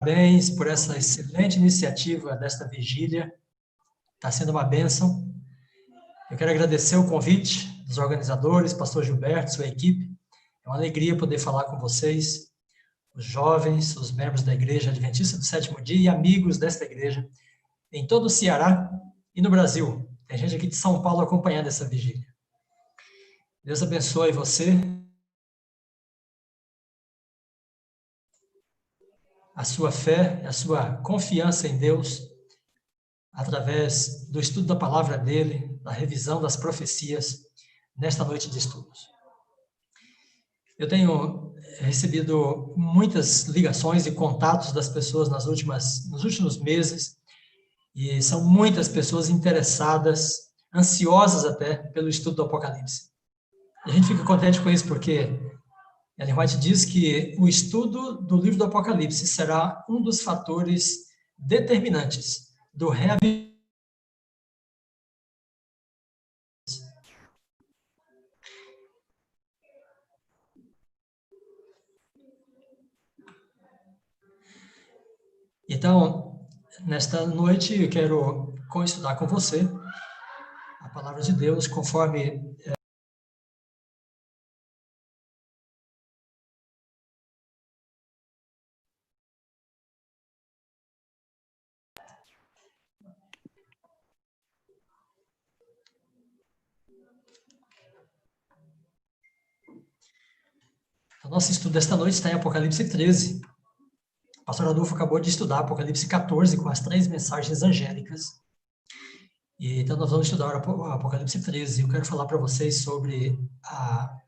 Parabéns por essa excelente iniciativa desta vigília. Está sendo uma bênção. Eu quero agradecer o convite dos organizadores, pastor Gilberto, sua equipe. É uma alegria poder falar com vocês, os jovens, os membros da Igreja Adventista do Sétimo Dia e amigos desta igreja em todo o Ceará e no Brasil. Tem gente aqui de São Paulo acompanhando essa vigília. Deus abençoe você, a sua fé, a sua confiança em Deus, através do estudo da palavra dele, da revisão das profecias, nesta noite de estudos. Eu tenho recebido muitas ligações e contatos das pessoas nos últimos meses, e são muitas pessoas interessadas, ansiosas até, pelo estudo do Apocalipse. E a gente fica contente com isso, porque Ellen White diz que o estudo do livro do Apocalipse será um dos fatores determinantes do reavivamento. Então, nesta noite, eu quero estudar com você a palavra de Deus, conforme o nosso estudo desta noite está em Apocalipse 13. O pastor Adolfo acabou de estudar Apocalipse 14 com as 3 mensagens angélicas. E então nós vamos estudar o Apocalipse 13. Eu quero falar para vocês sobre a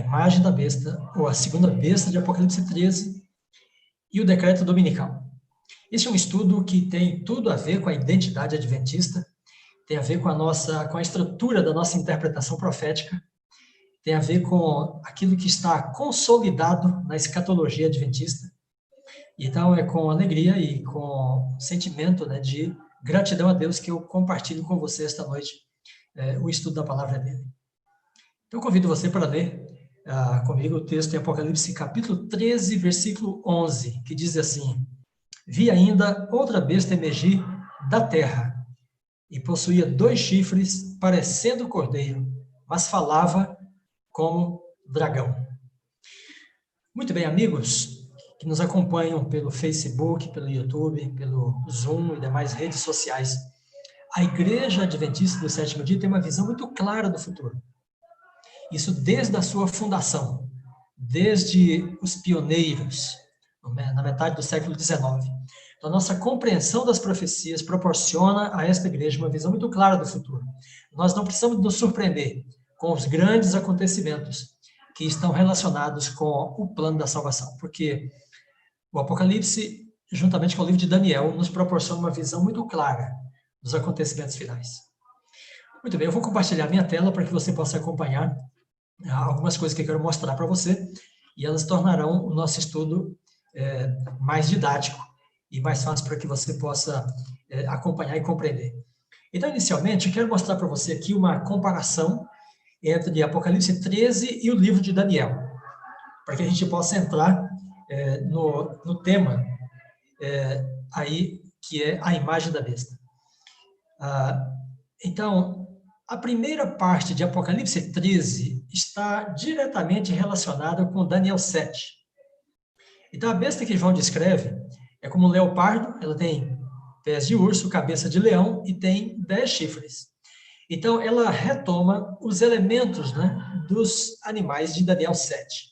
imagem da besta, ou a segunda besta de Apocalipse 13, e o decreto dominical. Esse é um estudo que tem tudo a ver com a identidade adventista, tem a ver com a estrutura da nossa interpretação profética, tem a ver com aquilo que está consolidado na escatologia adventista. Então, é com alegria e com sentimento, né, de gratidão a Deus que eu compartilho com você esta noite o estudo da palavra dele. Então, eu convido você para ler comigo o texto em Apocalipse capítulo 13, versículo 11, que diz assim: Vi ainda outra besta emergir da terra, e possuía 2 chifres, parecendo cordeiro, mas falava como dragão. Muito bem, amigos que nos acompanham pelo Facebook, pelo YouTube, pelo Zoom e demais redes sociais. A Igreja Adventista do Sétimo Dia tem uma visão muito clara do futuro. Isso desde a sua fundação, desde os pioneiros, na metade do século XIX. Então, a nossa compreensão das profecias proporciona a esta igreja uma visão muito clara do futuro. Nós não precisamos nos surpreender com os grandes acontecimentos que estão relacionados com o plano da salvação, porque o Apocalipse, juntamente com o livro de Daniel, nos proporciona uma visão muito clara dos acontecimentos finais. Muito bem, eu vou compartilhar minha tela para que você possa acompanhar algumas coisas que eu quero mostrar para você, e elas tornarão o nosso estudo mais didático e mais fácil para que você possa acompanhar e compreender. Então, inicialmente, eu quero mostrar para você aqui uma comparação entre Apocalipse 13 e o livro de Daniel, para que a gente possa entrar no tema aí, que é a imagem da besta. Então, a primeira parte de Apocalipse 13 está diretamente relacionada com Daniel 7. Então, a besta que João descreve é como um leopardo, ela tem pés de urso, cabeça de leão e tem 10 chifres. Então, ela retoma os elementos, né, dos animais de Daniel 7.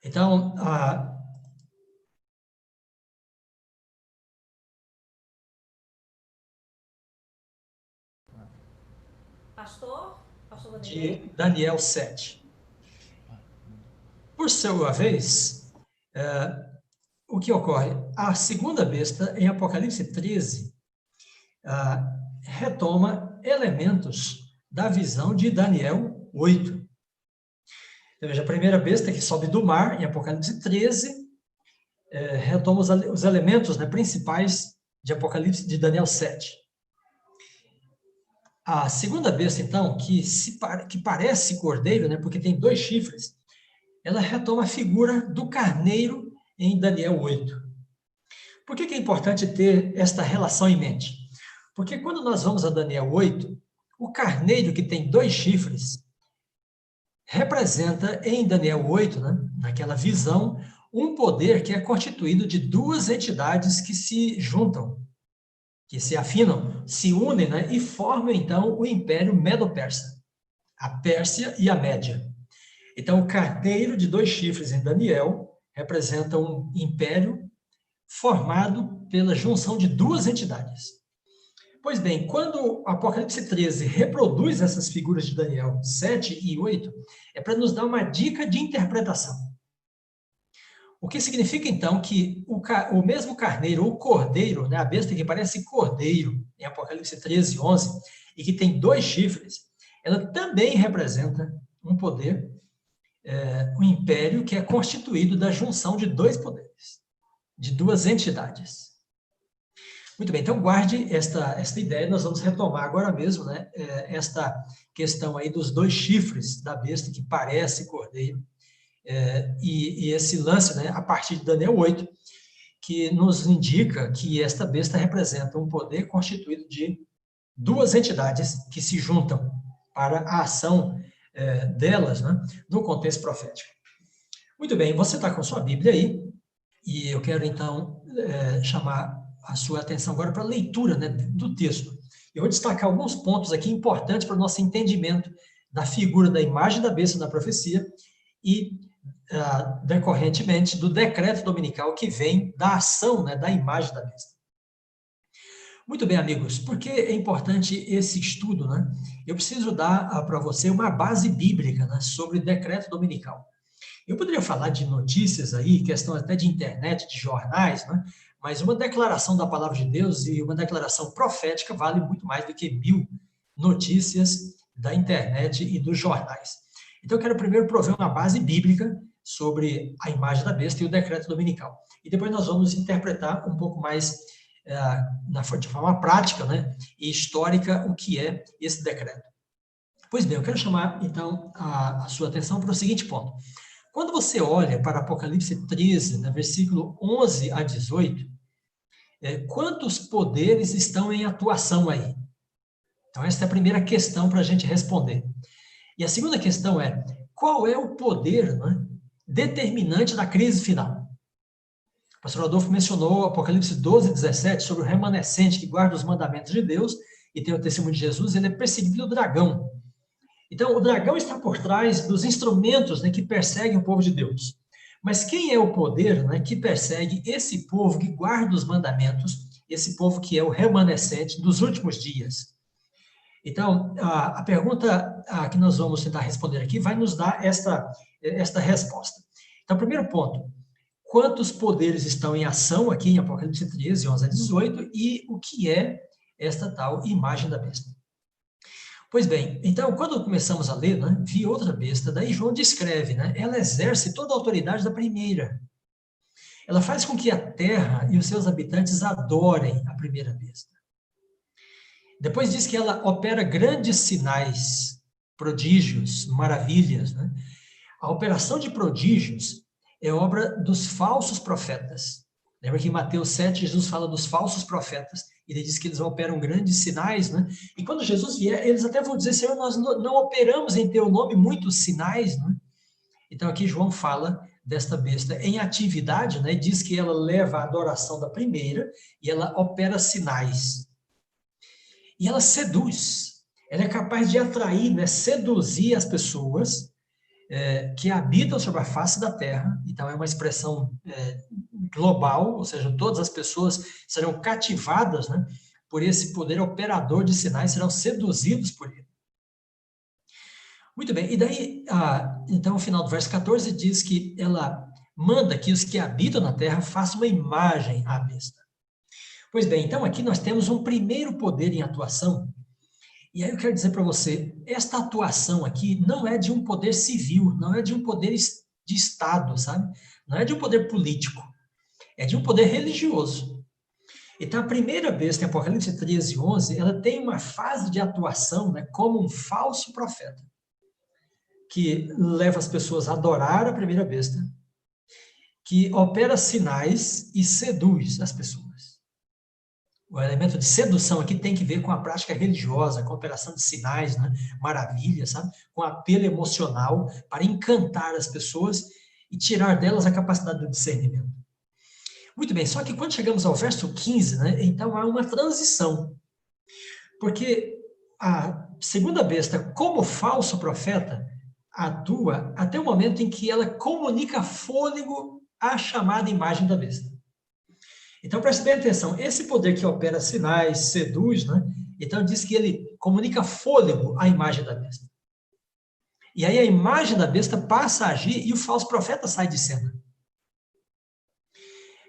Então, Pastor de Daniel 7. Por sua vez, o que ocorre? A segunda besta, em Apocalipse 13, retoma elementos da visão de Daniel 8. Então, veja, a primeira besta que sobe do mar, em Apocalipse 13, retoma os elementos, né, principais de Apocalipse de Daniel 7. A segunda besta, então, que parece cordeiro, né, porque tem 2 chifres, ela retoma a figura do carneiro em Daniel 8. Por que é importante ter esta relação em mente? Porque quando nós vamos a Daniel 8, o carneiro que tem 2 chifres representa em Daniel 8, né, naquela visão, um poder que é constituído de 2 entidades que se juntam, que se afinam, se unem, né, e formam, então, o Império Medo-Persa, a Pérsia e a Média. Então, o carneiro de 2 chifres em Daniel representa um império formado pela junção de 2 entidades. Pois bem, quando Apocalipse 13 reproduz essas figuras de Daniel 7 e 8, é para nos dar uma dica de interpretação. O que significa, então, que o mesmo carneiro, ou cordeiro, né, a besta que parece cordeiro, em Apocalipse 13, 11, e que tem 2 chifres, ela também representa um poder, um império que é constituído da junção de 2 poderes, de 2 entidades. Muito bem, então guarde esta ideia, nós vamos retomar agora mesmo, né, esta questão aí dos 2 chifres da besta que parece cordeiro, e esse lance, né, a partir de Daniel 8, que nos indica que esta besta representa um poder constituído de 2 entidades que se juntam para a ação delas, né, no contexto profético. Muito bem, você está com sua Bíblia aí, e eu quero então chamar a sua atenção agora para a leitura, né, do texto. Eu vou destacar alguns pontos aqui importantes para o nosso entendimento da figura da imagem da besta na profecia e, decorrentemente, do decreto dominical que vem da ação, né, da imagem da besta. Muito bem, amigos, por que é importante esse estudo, né? Eu preciso dar para você uma base bíblica, né, sobre o decreto dominical. Eu poderia falar de notícias aí, questão até de internet, de jornais, né? Mas uma declaração da palavra de Deus e uma declaração profética vale muito mais do que 1000 notícias da internet e dos jornais. Então, eu quero primeiro prover uma base bíblica sobre a imagem da besta e o decreto dominical. E depois nós vamos interpretar um pouco mais de forma prática, né, e histórica o que é esse decreto. Pois bem, eu quero chamar, então, a sua atenção para o seguinte ponto. Quando você olha para Apocalipse 13, no versículo 11 a 18, quantos poderes estão em atuação aí? Então, essa é a primeira questão para a gente responder. E a segunda questão é, qual é o poder, né, determinante da crise final? O pastor Adolfo mencionou Apocalipse 12, 17, sobre o remanescente que guarda os mandamentos de Deus e tem o testemunho de Jesus, ele é perseguido pelo dragão. Então, o dragão está por trás dos instrumentos, né, que perseguem o povo de Deus. Mas quem é o poder, né, que persegue esse povo que guarda os mandamentos, esse povo que é o remanescente dos últimos dias? Então, a pergunta que nós vamos tentar responder aqui vai nos dar esta resposta. Então, primeiro ponto, quantos poderes estão em ação aqui em Apocalipse 13, 11 a 18, e o que é esta tal imagem da besta? Pois bem, então, quando começamos a ler, né, vi outra besta, daí João descreve, né, ela exerce toda a autoridade da primeira. Ela faz com que a terra e os seus habitantes adorem a primeira besta. Depois diz que ela opera grandes sinais, prodígios, maravilhas, né? A operação de prodígios é obra dos falsos profetas. Lembra que em Mateus 7, Jesus fala dos falsos profetas, e ele diz que eles operam grandes sinais, né? E quando Jesus vier, eles até vão dizer, Senhor, nós não operamos em teu nome muitos sinais, né? Então aqui João fala desta besta em atividade, né? Diz que ela leva a adoração da primeira, e ela opera sinais. E ela seduz, ela é capaz de atrair, né? Seduzir as pessoas que habitam sobre a face da terra, então é uma expressão global, ou seja, todas as pessoas serão cativadas, né, por esse poder operador de sinais, serão seduzidos por ele. Muito bem, e daí, então, o final do verso 14 diz que ela manda que os que habitam na terra façam uma imagem à besta. Pois bem, então aqui nós temos um primeiro poder em atuação, E aí eu quero dizer para você, esta atuação aqui não é de um poder civil, não é de um poder de Estado, sabe? Não é de um poder político, é de um poder religioso. Então, a primeira besta, em Apocalipse 13, 11, ela tem uma fase de atuação, né, como um falso profeta, que leva as pessoas a adorar a primeira besta, que opera sinais e seduz as pessoas. O elemento de sedução aqui tem que ver com a prática religiosa, com a operação de sinais, né, maravilhas, sabe? Com apelo emocional para encantar as pessoas e tirar delas a capacidade do discernimento. Muito bem, só que quando chegamos ao verso 15, né, então há uma transição. Porque a segunda besta, como falso profeta, atua até o momento em que ela comunica fôlego à chamada imagem da besta. Então, preste bem atenção, esse poder que opera sinais, seduz, né? Então, diz que ele comunica fôlego à imagem da besta. E aí a imagem da besta passa a agir e o falso profeta sai de cena.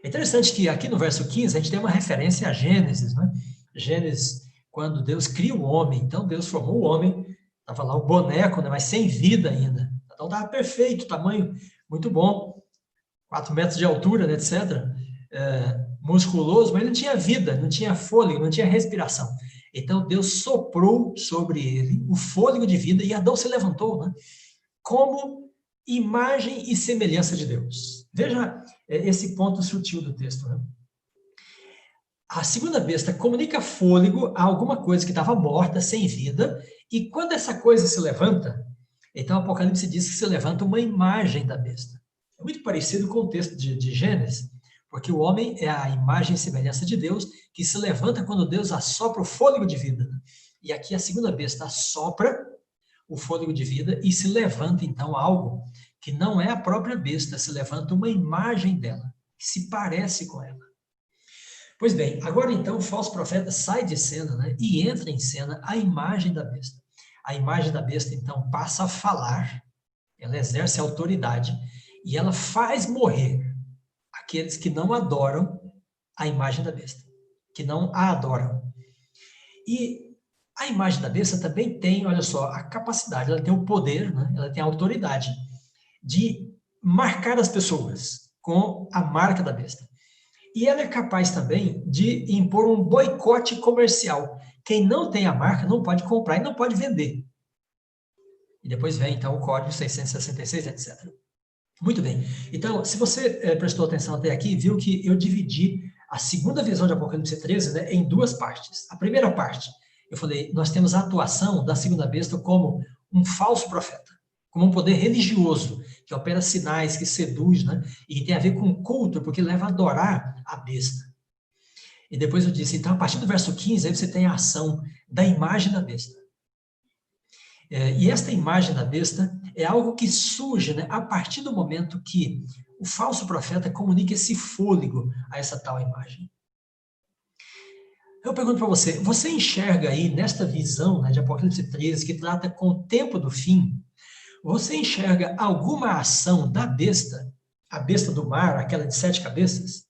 É interessante que aqui no verso 15 a gente tem uma referência a Gênesis, né? Gênesis, quando Deus cria o homem, então Deus formou o homem, estava lá o boneco, né? Mas sem vida ainda. Então estava perfeito, tamanho muito bom, 4 metros de altura, né, etc. Musculoso, mas ele não tinha vida, não tinha fôlego, não tinha respiração. Então Deus soprou sobre ele o fôlego de vida e Adão se levantou, né, como imagem e semelhança de Deus. Veja esse ponto sutil do texto. Né? A segunda besta comunica fôlego a alguma coisa que estava morta, sem vida, e quando essa coisa se levanta, então o Apocalipse diz que se levanta uma imagem da besta. É muito parecido com o texto de Gênesis, porque o homem é a imagem e semelhança de Deus, que se levanta quando Deus assopra o fôlego de vida. E aqui a segunda besta assopra o fôlego de vida e se levanta, então, algo que não é a própria besta, se levanta uma imagem dela, que se parece com ela. Pois bem, agora então o falso profeta sai de cena, né, e entra em cena a imagem da besta. A imagem da besta, então, passa a falar, ela exerce autoridade e ela faz morrer aqueles que não adoram a imagem da besta, que não a adoram. E a imagem da besta também tem, olha só, a capacidade, ela tem o poder, né? Ela tem a autoridade de marcar as pessoas com a marca da besta. E ela é capaz também de impor um boicote comercial. Quem não tem a marca não pode comprar e não pode vender. E depois vem, então, o código 666, etc. Muito bem. Então, se você prestou atenção até aqui, viu que eu dividi a segunda visão de Apocalipse 13, né, em duas partes. A primeira parte, eu falei, nós temos a atuação da segunda besta como um falso profeta, como um poder religioso, que opera sinais, que seduz, né, e que tem a ver com culto, porque leva a adorar a besta. E depois eu disse, então, a partir do verso 15, aí você tem a ação da imagem da besta. E esta imagem da besta é algo que surge, né, a partir do momento que o falso profeta comunica esse fôlego a essa tal imagem. Eu pergunto para você, você enxerga aí nesta visão, né, de Apocalipse 13, que trata com o tempo do fim, você enxerga alguma ação da besta, a besta do mar, aquela de 7 cabeças?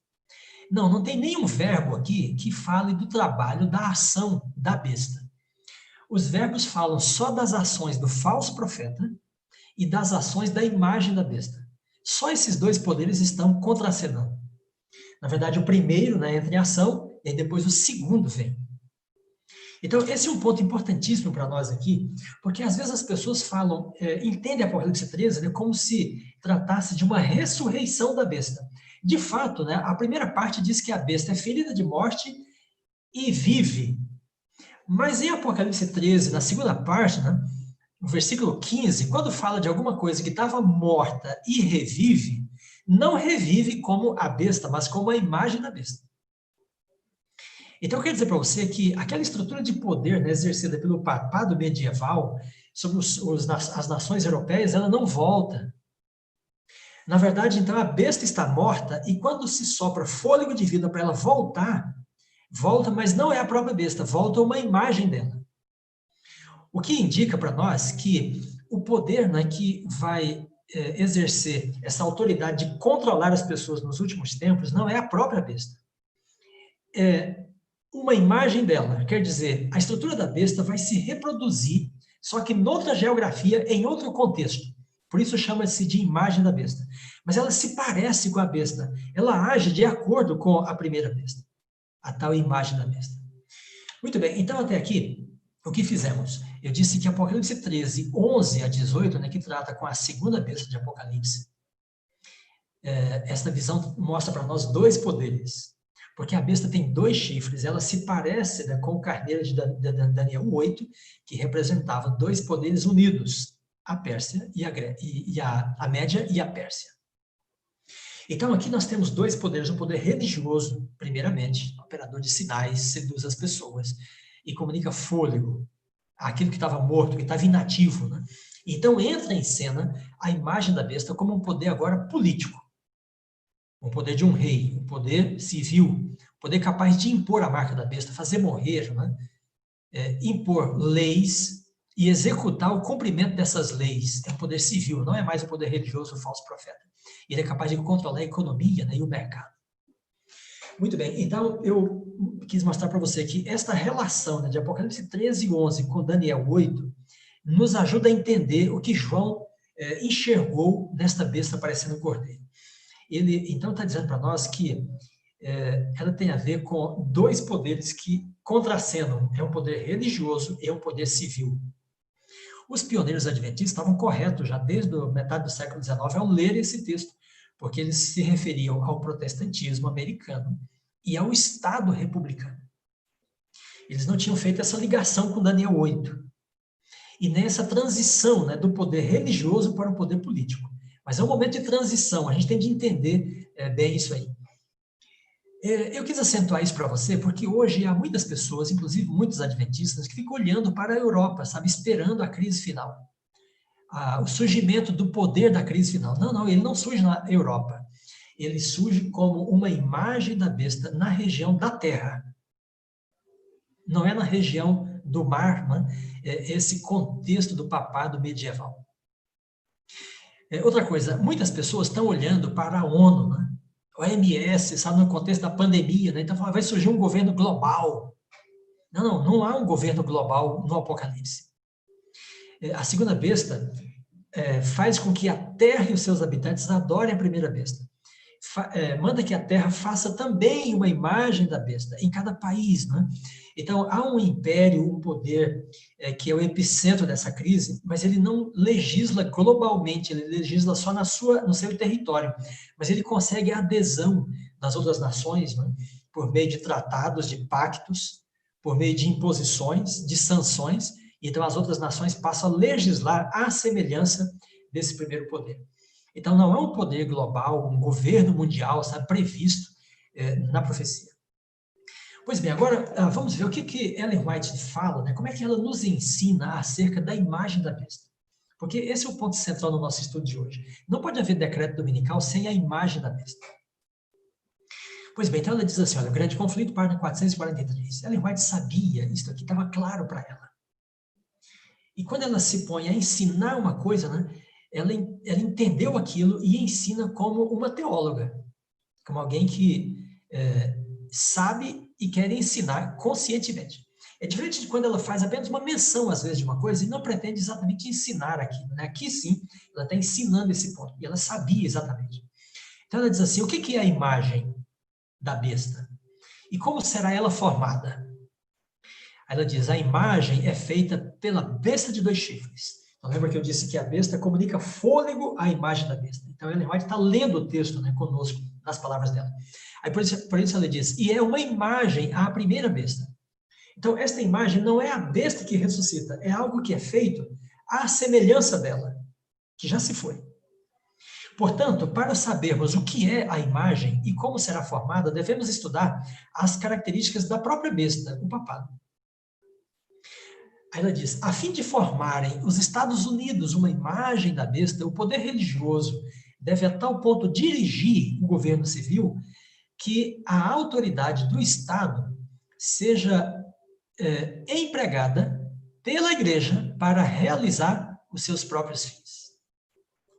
Não, não tem nenhum verbo aqui que fale do trabalho, da ação da besta. Os verbos falam só das ações do falso profeta e das ações da imagem da besta. Só esses dois poderes estão contracenando. Na verdade, o primeiro, né, entra em ação, e depois o segundo vem. Então, esse é um ponto importantíssimo para nós aqui, porque às vezes as pessoas falam, entendem Apocalipse 13, né, como se tratasse de uma ressurreição da besta. De fato, né, a primeira parte diz que a besta é ferida de morte e vive. Mas em Apocalipse 13, na segunda parte, né, no versículo 15, quando fala de alguma coisa que estava morta e revive, não revive como a besta, mas como a imagem da besta. Então, eu quero dizer para você que aquela estrutura de poder, né, exercida pelo papado medieval sobre as nações europeias, ela não volta. Na verdade, então, a besta está morta e quando se sopra fôlego de vida para ela voltar, volta, mas não é a própria besta, volta uma imagem dela. O que indica para nós que o poder, né, que vai exercer essa autoridade de controlar as pessoas nos últimos tempos não é a própria besta. uma imagem dela. Quer dizer, a estrutura da besta vai se reproduzir, só que noutra geografia, em outro contexto. Por isso chama-se de imagem da besta. Mas ela se parece com a besta. Ela age de acordo com a primeira besta. A tal imagem da besta. Muito bem, então até aqui, o que fizemos? Eu disse que Apocalipse 13, 11 a 18, né, que trata com a segunda besta de Apocalipse, esta visão mostra para nós dois poderes. Porque a besta tem dois chifres, ela se parece, né, com o carneiro de Daniel 8, que representava dois poderes unidos, a Pérsia e a Média e a Pérsia. Então aqui nós temos dois poderes, um poder religioso, primeiramente, operador de sinais, seduz as pessoas e comunica fôlego, aquilo que estava morto, que estava inativo, né? Então entra em cena a imagem da besta como um poder agora político. O poder de um rei, um poder civil, poder capaz de impor a marca da besta, fazer morrer, né? Impor leis e executar o cumprimento dessas leis. É um poder civil, não é mais o poder religioso, o falso profeta. Ele é capaz de controlar a economia, né, e o mercado. Muito bem, então eu quis mostrar para você que esta relação, né, de Apocalipse 13 e 11 com Daniel 8 nos ajuda a entender o que João enxergou nesta besta parecendo um cordeiro. Ele, então, está dizendo para nós que ela tem a ver com dois poderes que contracenam. É um poder religioso e é um poder civil. Os pioneiros adventistas estavam corretos já desde a metade do século XIX ao ler esse texto, porque eles se referiam ao protestantismo americano e ao Estado republicano. Eles não tinham feito essa ligação com Daniel 8. E nessa transição, né, do poder religioso para o poder político. Mas é um momento de transição, a gente tem de entender bem isso aí. Eu quis acentuar isso para você, porque hoje há muitas pessoas, inclusive muitos adventistas, que ficam olhando para a Europa, sabe, esperando a crise final. O surgimento do poder da crise final. Não, ele não surge na Europa. Ele surge como uma imagem da besta na região da terra. Não é na região do mar, né? Esse contexto do papado medieval. Outra coisa, muitas pessoas estão olhando para a ONU, né? A OMS, sabe, no contexto da pandemia, né? Então vai surgir um governo global. Não há um governo global no Apocalipse. A segunda besta faz com que a terra e os seus habitantes adorem a primeira besta. Manda que a terra faça também uma imagem da besta em cada país, né? Então, há um império, um poder que é o epicentro dessa crise, mas ele não legisla globalmente, ele legisla só no seu território, mas ele consegue a adesão das outras nações, né? Por meio de tratados, de pactos, por meio de imposições, de sanções, então as outras nações passam a legislar à semelhança desse primeiro poder. Então, não é um poder global, um governo mundial, sabe, previsto na profecia. Pois bem, agora vamos ver o que Ellen White fala, né? Como é que ela nos ensina acerca da imagem da besta. Porque esse é o ponto central no nosso estudo de hoje. Não pode haver decreto dominical sem a imagem da besta. Pois bem, então ela diz assim, olha, o grande conflito, página 443. Ellen White sabia, isso aqui estava claro para ela. E quando ela se põe a ensinar uma coisa, né? Ela entendeu aquilo e ensina como uma teóloga, como alguém que sabe e quer ensinar conscientemente. É diferente de quando ela faz apenas uma menção, às vezes, de uma coisa e não pretende exatamente ensinar aquilo, né? Aqui, sim, ela está ensinando esse ponto, e ela sabia exatamente. Então, ela diz assim, o que é a imagem da besta? E como será ela formada? Ela diz, a imagem é feita pela besta de dois chifres. Então, lembra que eu disse que a besta comunica fôlego à imagem da besta. Então, Ellen White está lendo o texto, né, conosco, nas palavras dela. Aí, por isso ela diz, e é uma imagem à primeira besta. Então, esta imagem não é a besta que ressuscita, é algo que é feito à semelhança dela, que já se foi. Portanto, para sabermos o que é a imagem e como será formada, devemos estudar as características da própria besta, o papado. Aí ela diz, a fim de formarem os Estados Unidos uma imagem da besta, o poder religioso deve a tal ponto dirigir o governo civil que a autoridade do Estado seja empregada pela igreja para realizar os seus próprios fins.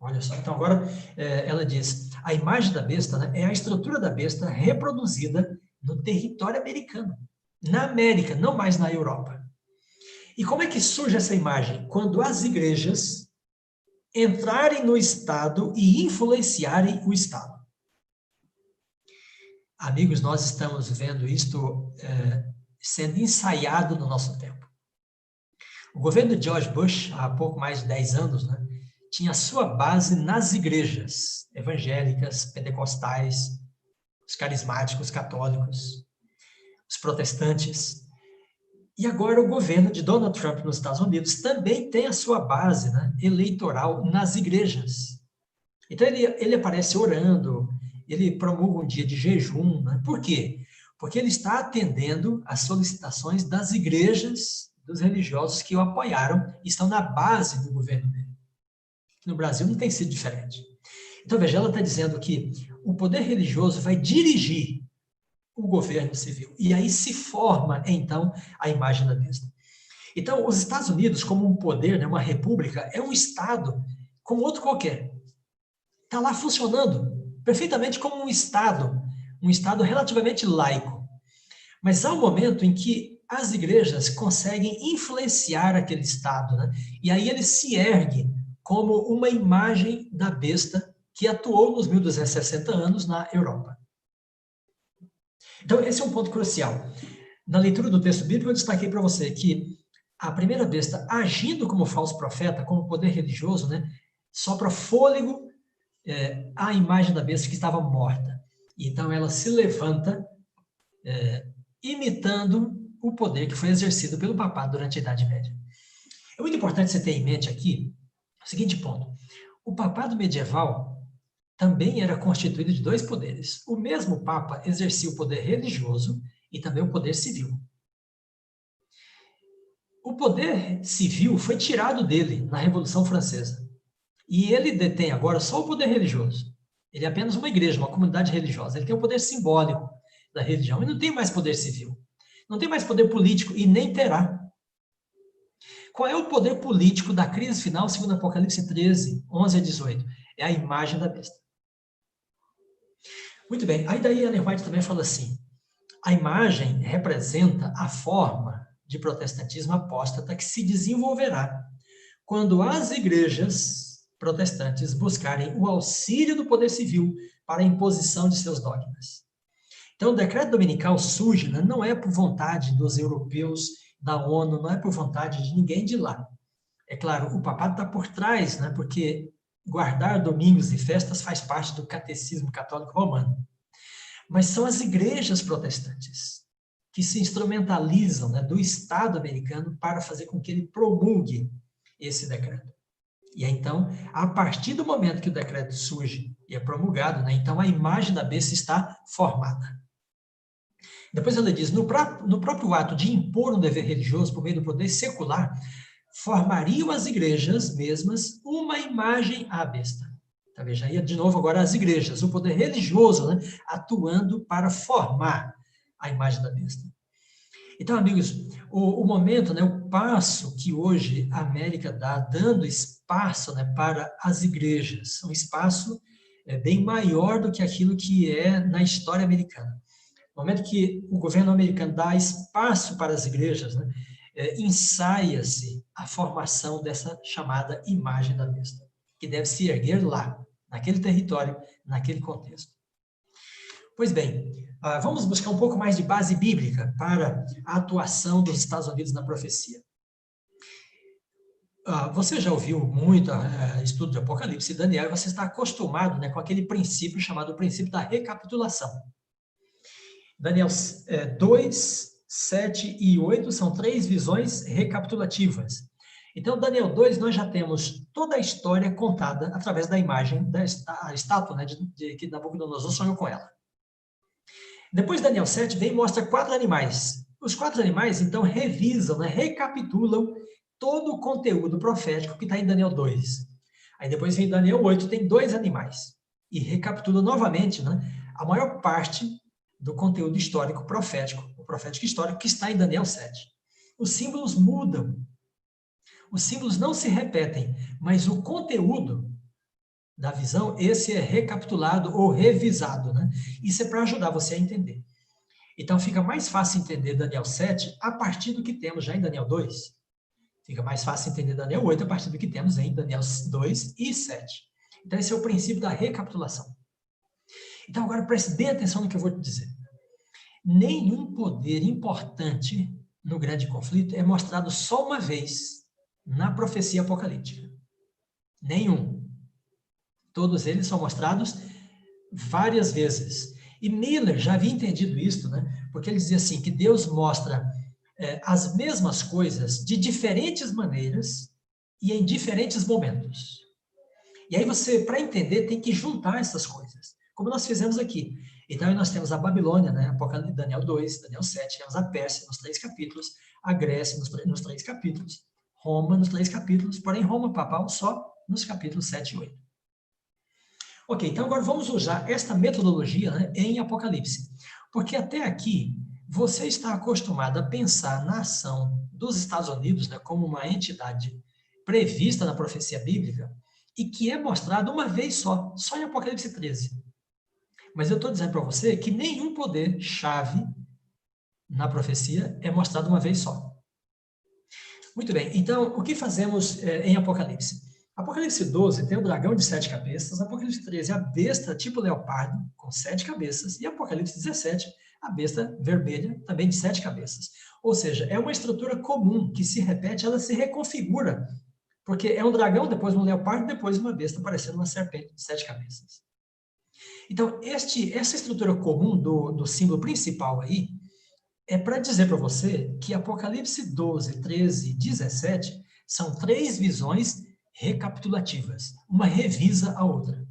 Olha só, então agora ela diz, a imagem da besta, né, é a estrutura da besta reproduzida no território americano. na América, não mais na Europa. E como é que surge essa imagem? Quando as igrejas entrarem no Estado e influenciarem o Estado. Amigos, nós estamos vendo isto sendo ensaiado no nosso tempo. O governo de George Bush, há pouco mais de 10 anos, né, tinha sua base nas igrejas evangélicas, pentecostais, os carismáticos, católicos, os protestantes. E agora o governo de Donald Trump nos Estados Unidos também tem a sua base, né, eleitoral nas igrejas. Então ele aparece orando, ele promulga um dia de jejum. Né? Por quê? Porque ele está atendendo às solicitações das igrejas, dos religiosos que o apoiaram e estão na base do governo dele. No Brasil não tem sido diferente. Então, veja, ela está dizendo que o poder religioso vai dirigir o governo civil. E aí se forma, então, a imagem da besta. Então, os Estados Unidos, como um poder, né, uma república, é um Estado como outro qualquer. Está lá funcionando perfeitamente como um Estado relativamente laico. Mas há um momento em que as igrejas conseguem influenciar aquele Estado, né? E aí ele se ergue como uma imagem da besta que atuou nos 1260 anos na Europa. Então, esse é um ponto crucial. Na leitura do texto bíblico, eu destaquei para você que a primeira besta, agindo como falso profeta, como poder religioso, né, sopra fôlego à imagem da besta que estava morta. Então, ela se levanta, imitando o poder que foi exercido pelo papado durante a Idade Média. É muito importante você ter em mente aqui o seguinte ponto. O papado medieval também era constituído de dois poderes. O mesmo Papa exercia o poder religioso e também o poder civil. O poder civil foi tirado dele na Revolução Francesa. E ele detém agora só o poder religioso. Ele é apenas uma igreja, uma comunidade religiosa. Ele tem o poder simbólico da religião e não tem mais poder civil. Não tem mais poder político e nem terá. Qual é o poder político da crise final, segundo Apocalipse 13, 11 a 18? É a imagem da besta. Muito bem, aí daí Ellen White também fala assim, a imagem representa a forma de protestantismo apóstata que se desenvolverá quando as igrejas protestantes buscarem o auxílio do poder civil para a imposição de seus dogmas. Então, o decreto dominical surge, né, não é por vontade dos europeus, da ONU, não é por vontade de ninguém de lá. É claro, o papado está por trás, né, porque guardar domingos e festas faz parte do catecismo católico romano. Mas são as igrejas protestantes que se instrumentalizam, né, do Estado americano para fazer com que ele promulgue esse decreto. E aí, então, a partir do momento que o decreto surge e é promulgado, né, então a imagem da besta está formada. Depois ela diz, no próprio ato de impor um dever religioso por meio do poder secular, formariam as igrejas mesmas uma imagem à besta. Tá, veja aí, de novo, agora as igrejas, o poder religioso, né, atuando para formar a imagem da besta. Então, amigos, o momento, né, o passo que hoje a América dá, dando espaço, né, para as igrejas, um espaço bem maior do que aquilo que é na história americana. No momento que o governo americano dá espaço para as igrejas, né, ensaia-se a formação dessa chamada imagem da besta, que deve se erguer lá, naquele território, naquele contexto. Pois bem, vamos buscar um pouco mais de base bíblica para a atuação dos Estados Unidos na profecia. Você já ouviu muito estudo de Apocalipse e Daniel, e você está acostumado, né, com aquele princípio chamado princípio da recapitulação. Daniel 2, 7 e 8 são 3 visões recapitulativas. Então, Daniel 2, nós já temos toda a história contada através da imagem, da estátua, né, que Nabucodonosor sonhou com ela. Depois, Daniel 7 vem e mostra 4 animais. Os 4 animais, então, revisam, né, recapitulam todo o conteúdo profético que está em Daniel 2. Aí depois vem Daniel 8, tem 2 animais. E recapitula novamente, né, a maior parte do conteúdo histórico profético, o profético histórico que está em Daniel 7. Os símbolos mudam. Os símbolos não se repetem, mas o conteúdo da visão, esse é recapitulado ou revisado, né? Isso é para ajudar você a entender. Então, fica mais fácil entender Daniel 7 a partir do que temos já em Daniel 2. Fica mais fácil entender Daniel 8 a partir do que temos em Daniel 2 e 7. Então, esse é o princípio da recapitulação. Então, agora preste bem atenção no que eu vou te dizer. Nenhum poder importante no grande conflito é mostrado só uma vez na profecia apocalíptica. Nenhum. Todos eles são mostrados várias vezes. E Miller já havia entendido isso, né? Porque ele dizia assim, que Deus mostra as mesmas coisas de diferentes maneiras e em diferentes momentos. E aí você, para entender, tem que juntar essas coisas, como nós fizemos aqui. Então, aí nós temos a Babilônia, né? Apocalipse, Daniel 2, Daniel 7, temos a Pérsia nos 3 capítulos, a Grécia nos 3 capítulos, Roma nos 3 capítulos, porém Roma papal só nos capítulos 7 e 8. Ok, então agora vamos usar esta metodologia, né, em Apocalipse. Porque até aqui, você está acostumado a pensar na ação dos Estados Unidos, né, como uma entidade prevista na profecia bíblica e que é mostrada uma vez só em Apocalipse 13. Mas eu estou dizendo para você que nenhum poder-chave na profecia é mostrado uma vez só. Muito bem, então, o que fazemos em Apocalipse? Apocalipse 12 tem o dragão de 7 cabeças, Apocalipse 13 a besta tipo leopardo, com 7 cabeças, e Apocalipse 17, a besta vermelha, também de 7 cabeças. Ou seja, é uma estrutura comum que se repete, ela se reconfigura, porque é um dragão, depois um leopardo, depois uma besta parecendo uma serpente de 7 cabeças. Então, essa estrutura comum do símbolo principal aí, é para dizer para você que Apocalipse 12, 13 e 17 são 3 visões recapitulativas. Uma revisa a outra.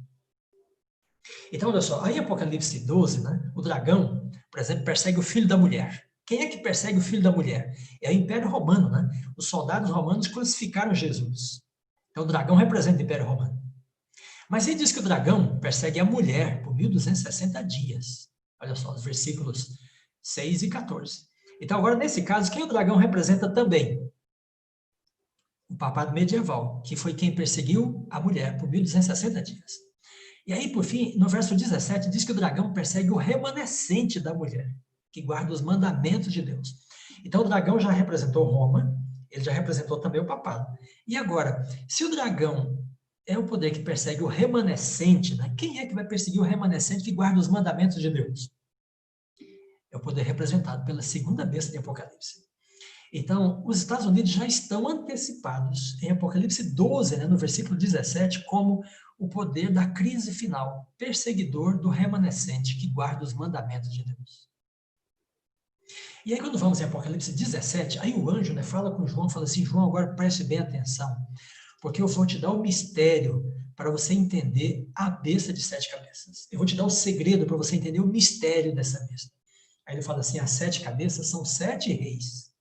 Então, olha só, aí em Apocalipse 12, né, o dragão, por exemplo, persegue o filho da mulher. Quem é que persegue o filho da mulher? É o Império Romano, né? Os soldados romanos crucificaram Jesus. Então, o dragão representa o Império Romano. Mas ele diz que o dragão persegue a mulher por 1260 dias. Olha só, os versículos 6 e 14. Então, agora, nesse caso, quem o dragão representa também? O papado medieval, que foi quem perseguiu a mulher por 1260 dias. E aí, por fim, no verso 17, diz que o dragão persegue o remanescente da mulher, que guarda os mandamentos de Deus. Então, o dragão já representou Roma, ele já representou também o papado. E agora, se o dragão é o poder que persegue o remanescente, né? Quem é que vai perseguir o remanescente que guarda os mandamentos de Deus? É o poder representado pela segunda besta de Apocalipse. Então, os Estados Unidos já estão antecipados em Apocalipse 12, né, no versículo 17, como o poder da crise final, perseguidor do remanescente que guarda os mandamentos de Deus. E aí, quando vamos em Apocalipse 17, aí o anjo, né, fala com João, fala assim, João, agora preste bem atenção, porque eu vou te dar o mistério para você entender a besta de 7 cabeças. Eu vou te dar o segredo para você entender o mistério dessa besta. Aí ele fala assim, as 7 cabeças são 7 reis.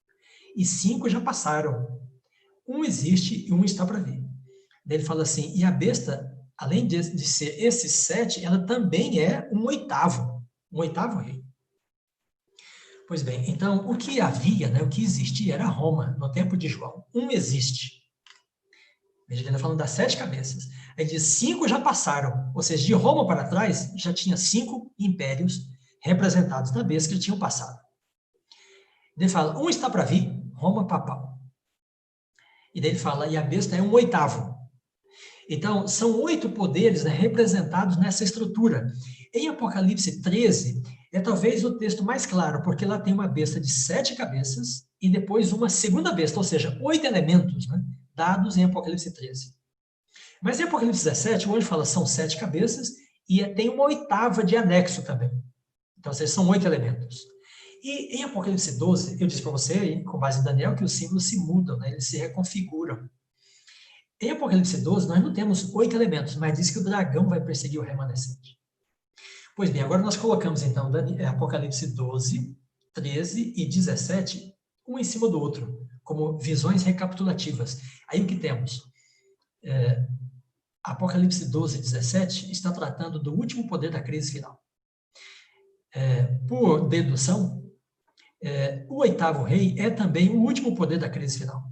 E 5 já passaram. Um existe e um está para vir. Daí ele fala assim, e a besta, além de ser esses 7, ela também é um oitavo rei. Pois bem, então, o que havia, né, o que existia era Roma, no tempo de João. Um existe. Veja, ele está falando das 7 cabeças. Ele diz, 5 já passaram. Ou seja, de Roma para trás, já tinha 5 impérios representados na besta que tinham passado. Ele fala, um está para vir, Roma papal. E daí ele fala, e a besta é um oitavo. Então, são 8 poderes, né, representados nessa estrutura. Em Apocalipse 13, é talvez o texto mais claro, porque lá tem uma besta de 7 cabeças e depois uma segunda besta, ou seja, 8 elementos, né, dados em Apocalipse 13. Mas em Apocalipse 17, o anjo fala, são 7 cabeças e tem uma oitava de anexo também. Então, são 8 elementos. E em Apocalipse 12, eu disse para você, com base em Daniel, que os símbolos se mudam, né? Eles se reconfiguram. Em Apocalipse 12, nós não temos 8 elementos, mas diz que o dragão vai perseguir o remanescente. Pois bem, agora nós colocamos, então, Apocalipse 12, 13 e 17, um em cima do outro, como visões recapitulativas. Aí o que temos? Apocalipse 12, 17 está tratando do último poder da crise final. Por dedução, o oitavo rei é também o último poder da crise final.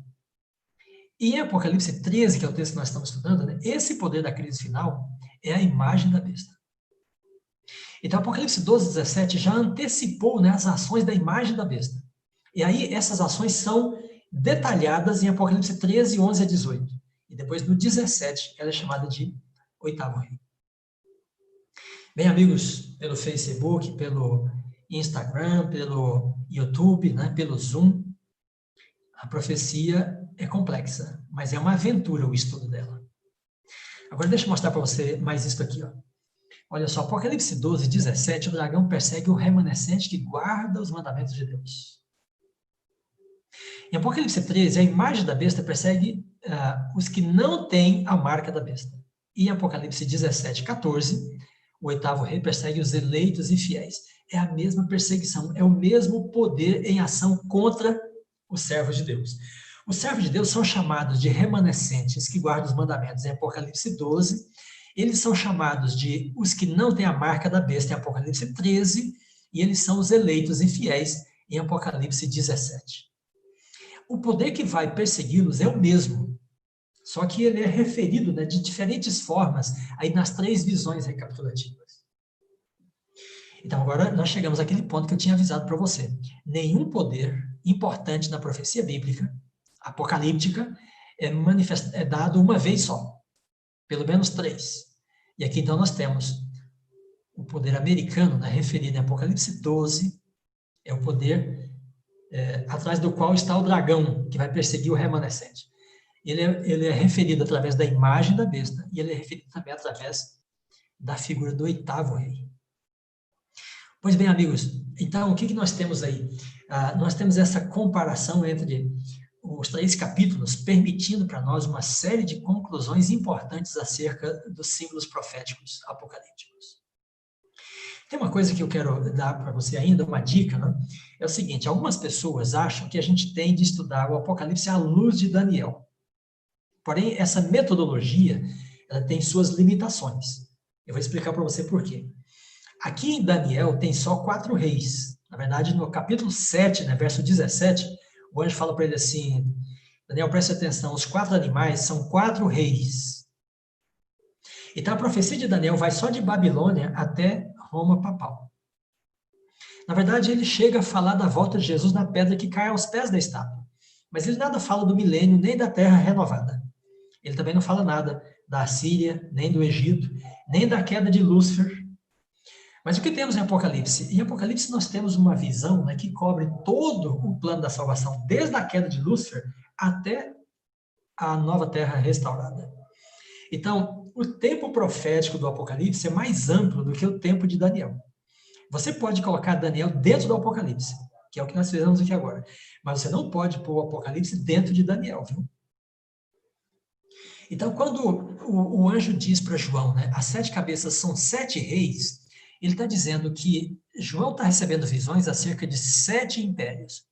E em Apocalipse 13, que é o texto que nós estamos estudando, né, esse poder da crise final é a imagem da besta. Então, Apocalipse 12, 17 já antecipou, né, as ações da imagem da besta. E aí, essas ações são detalhadas em Apocalipse 13, 11 a 18. E depois, no 17, ela é chamada de oitavo rei. Bem, amigos, pelo Facebook, pelo Instagram, pelo YouTube, né, pelo Zoom, a profecia é complexa, mas é uma aventura o estudo dela. Agora, deixa eu mostrar para você mais isso aqui, ó. Olha só, Apocalipse 12, 17, o dragão persegue o remanescente que guarda os mandamentos de Deus. Em Apocalipse 13, a imagem da besta persegue os que não têm a marca da besta. E em Apocalipse 17, 14, o oitavo rei persegue os eleitos e fiéis. É a mesma perseguição, é o mesmo poder em ação contra os servos de Deus. Os servos de Deus são chamados de remanescentes que guardam os mandamentos em Apocalipse 12. Eles são chamados de os que não têm a marca da besta em Apocalipse 13. E eles são os eleitos e fiéis em Apocalipse 17. O poder que vai persegui-los é o mesmo, só que ele é referido, né, de diferentes formas aí nas 3 visões recapitulativas. Então, agora nós chegamos àquele ponto que eu tinha avisado para você. Nenhum poder importante na profecia bíblica, apocalíptica, é dado uma vez só. Pelo menos 3. E aqui, então, nós temos o poder americano, né, referido em Apocalipse 12, é o poder atrás do qual está o dragão, que vai perseguir o remanescente. Ele é referido através da imagem da besta, e ele é referido também através da figura do oitavo rei. Pois bem, amigos, então o que nós temos aí? Nós temos essa comparação entre os 3 capítulos, permitindo para nós uma série de conclusões importantes acerca dos símbolos proféticos apocalípticos. Tem uma coisa que eu quero dar para você ainda, uma dica, né? É o seguinte, algumas pessoas acham que a gente tem de estudar o Apocalipse à luz de Daniel. Porém, essa metodologia, ela tem suas limitações. Eu vou explicar para você por quê. Aqui em Daniel tem só 4 reis. Na verdade, no capítulo 7, né, verso 17, o anjo fala para ele assim, Daniel, preste atenção, os 4 animais são 4 reis. Então, a profecia de Daniel vai só de Babilônia até Roma papal. Na verdade, ele chega a falar da volta de Jesus na pedra que cai aos pés da estátua. Mas ele nada fala do milênio, nem da terra renovada. Ele também não fala nada da Assíria, nem do Egito, nem da queda de Lúcifer. Mas o que temos em Apocalipse? Em Apocalipse nós temos uma visão, né, que cobre todo o plano da salvação, desde a queda de Lúcifer até a nova terra restaurada. Então, o tempo profético do Apocalipse é mais amplo do que o tempo de Daniel. Você pode colocar Daniel dentro do Apocalipse, que é o que nós fizemos aqui agora. Mas você não pode pôr o Apocalipse dentro de Daniel, viu? Então, quando o anjo diz para João, né, as 7 cabeças são 7 reis, ele está dizendo que João está recebendo visões acerca de 7 impérios.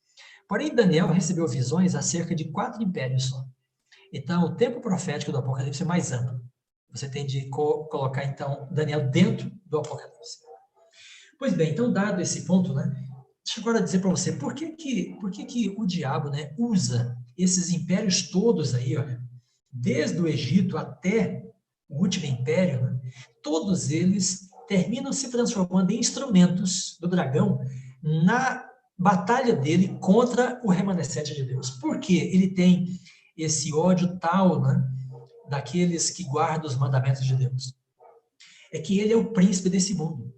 Porém, Daniel recebeu visões acerca de 4 impérios só. Então, o tempo profético do Apocalipse é mais amplo. Você tem de colocar, então, Daniel dentro do Apocalipse. Pois bem, então, dado esse ponto, né, deixa eu agora dizer para você, por que o diabo, né, usa esses impérios todos aí, olha, desde o Egito até o último império, né, todos eles terminam se transformando em instrumentos do dragão na batalha dele contra o remanescente de Deus. Por quê? Ele tem esse ódio tal, né, daqueles que guardam os mandamentos de Deus. É que ele é o príncipe desse mundo.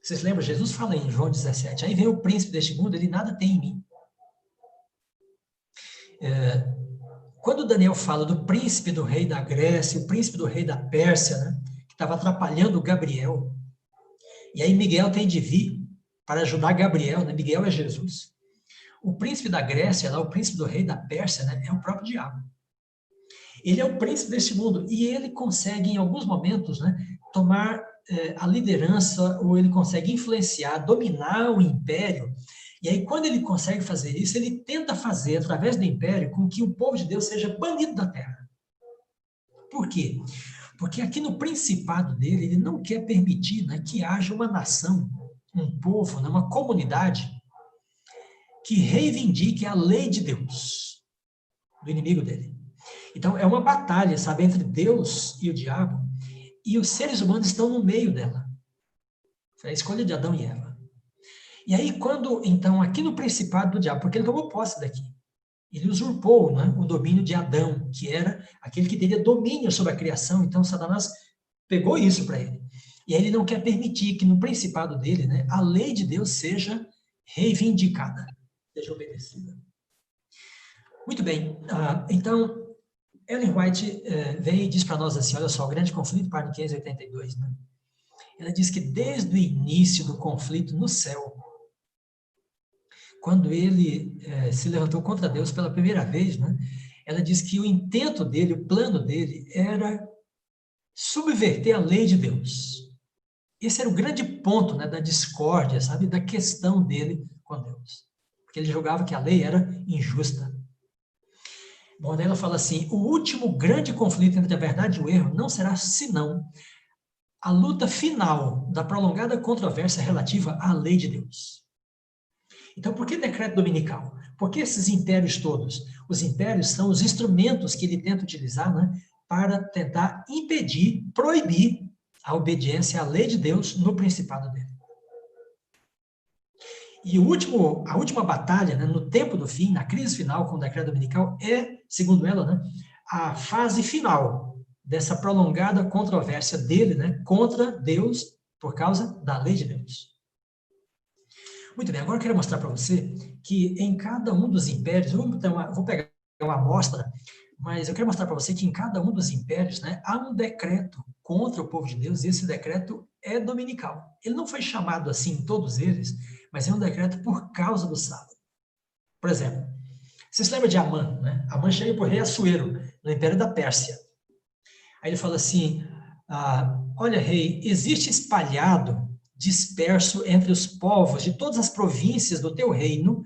Vocês lembram? Jesus fala em João 17, aí vem o príncipe deste mundo, ele nada tem em mim. Quando Daniel fala do príncipe do rei da Grécia, o príncipe do rei da Pérsia, né, que estava atrapalhando Gabriel, e aí Miguel tem de vir para ajudar Gabriel, né? Miguel é Jesus. O príncipe da Grécia, lá, o príncipe do rei da Pérsia, né, é o próprio diabo. Ele é o príncipe deste mundo e ele consegue, em alguns momentos, né, tomar a liderança, ou ele consegue influenciar, dominar o império. E aí, quando ele consegue fazer isso, ele tenta fazer, através do império, com que o povo de Deus seja banido da terra. Por quê? Porque aqui no principado dele, ele não quer permitir, né, que haja uma nação, um povo, né, uma comunidade que reivindique a lei de Deus, do inimigo dele. Então, é uma batalha, sabe, entre Deus e o diabo, e os seres humanos estão no meio dela. Foi a escolha de Adão e Eva. E aí, quando, então, aqui no principado do diabo, porque ele tomou posse daqui, ele usurpou, né, o domínio de Adão, que era aquele que teria domínio sobre a criação, então Satanás pegou isso para ele. E aí ele não quer permitir que no principado dele, né, a lei de Deus seja reivindicada, seja obedecida. Muito bem, então, Ellen White vem e diz para nós assim, olha só, o grande conflito, página 582, né? Ela diz que desde o início do conflito no céu, quando ele se levantou contra Deus pela primeira vez, né, ela diz que o intento dele, o plano dele, era subverter a lei de Deus. Esse era o grande ponto, né, da discórdia, sabe, da questão dele com Deus. Porque ele julgava que a lei era injusta. Bom, daí ela fala assim, o último grande conflito entre a verdade e o erro não será senão a luta final da prolongada controvérsia relativa à lei de Deus. Então, por que decreto dominical? Porque esses impérios todos? Os impérios são os instrumentos que ele tenta utilizar, né, para tentar impedir, proibir a obediência à lei de Deus no principado dele. E a última batalha, né, no tempo do fim, na crise final com o decreto dominical, é, segundo ela, né, a fase final dessa prolongada controvérsia dele, né, contra Deus por causa da lei de Deus. Muito bem, agora eu quero mostrar para você que em cada um dos impérios, vou pegar uma amostra, mas eu quero mostrar para você que em cada um dos impérios, né, há um decreto contra o povo de Deus, e esse decreto é dominical. Ele não foi chamado assim em todos eles, mas é um decreto por causa do sábado. Por exemplo, você se lembra de Amã, né? Amã chega para o rei Assuero, no Império da Pérsia. Aí ele fala assim, olha rei, existe espalhado, disperso entre os povos de todas as províncias do teu reino,